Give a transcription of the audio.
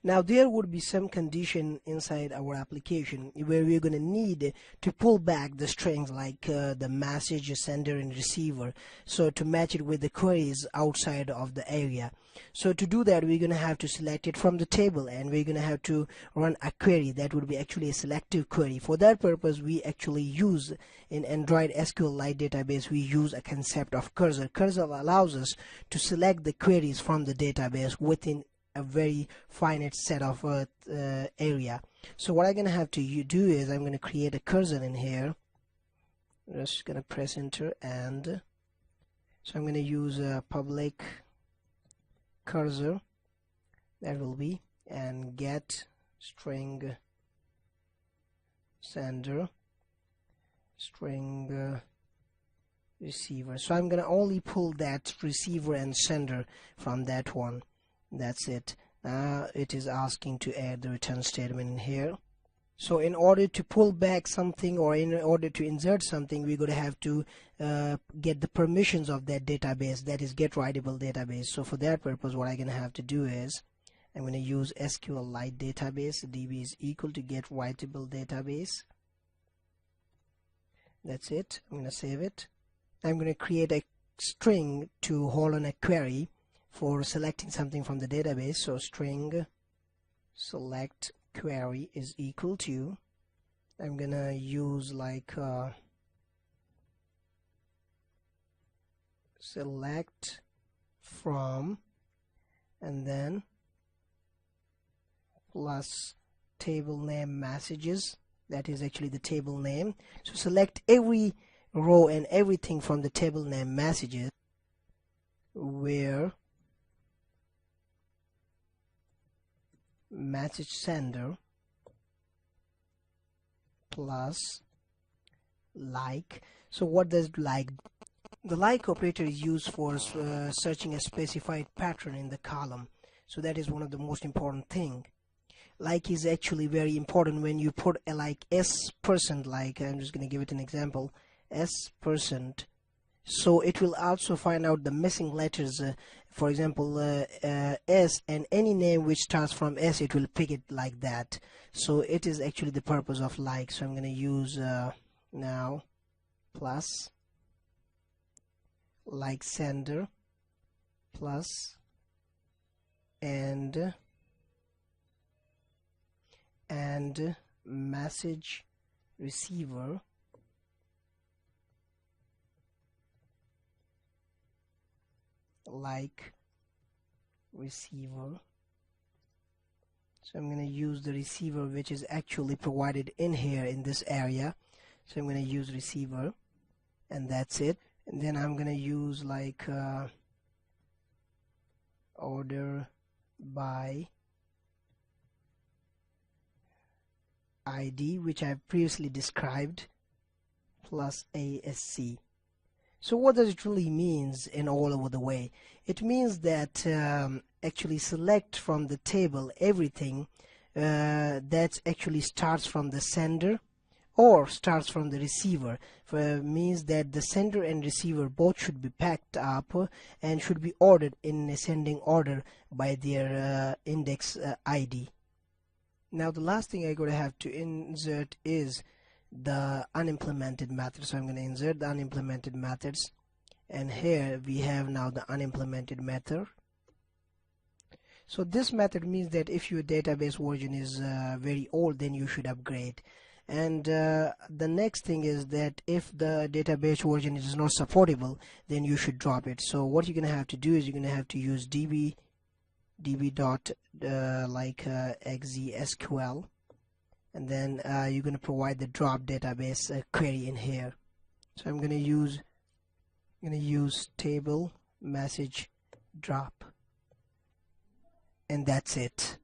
Now there would be some condition inside our application where we're going to need to pull back the strings like the message, sender and receiver, so to match it with the queries outside of the area. So to do that, we're going to have to select it from the table, and we're going to have to run a query that would be actually a selective query. For that purpose, we actually use in Android SQLite database, we use a concept of cursor. Cursor allows us to select the queries from the database within a very finite set of area. So what I'm going to have to do is I'm going to create a cursor in here. I'm just going to press enter, and so I'm going to use a public cursor, that will be, and get string sender string receiver. So I'm going to only pull that receiver and sender from that one. That's it. Now it is asking to add the return statement in here. So in order to pull back something, or in order to insert something, we're going to have to get the permissions of that database, that is get writable database. So for that purpose, what I'm going to have to do is I'm going to use SQLite database. DB is equal to get writable database. That's it. I'm going to save it. I'm going to create a string to hold on a query for selecting something from the database. So string select query is equal to, I'm gonna use like select from, and then plus table name messages, that is actually the table name. So select every row and everything from the table name messages where message sender plus like. So what does like? The like operator is used for searching a specified pattern in the column. So that is one of the most important thing. Like is actually very important when you put a like s%, like I'm just going to give it an example, s%. So it will also find out the missing letters, for example S, and any name which starts from S, it will pick it like that. So it is actually the purpose of like. So I'm going to use now plus like sender plus and message receiver like receiver. So I'm going to use the receiver which is actually provided in here in this area. So I'm going to use receiver, and that's it. And then I'm going to use like order by ID, which I've previously described, plus ASC. So what does it really means in all over the way? It means that actually select from the table everything that actually starts from the sender or starts from the receiver. Means that the sender and receiver both should be packed up and should be ordered in ascending order by their index ID. Now the last thing I'm going to have to insert is the unimplemented method. So I'm going to insert the unimplemented methods, and here we have now the unimplemented method. So this method means that if your database version is very old, then you should upgrade. And the next thing is that if the database version is not supportable, then you should drop it. So what you're going to have to do is you're going to have to use db dot xzsql, and then you're going to provide the drop database query in here. So I'm going to use table message drop, and that's it.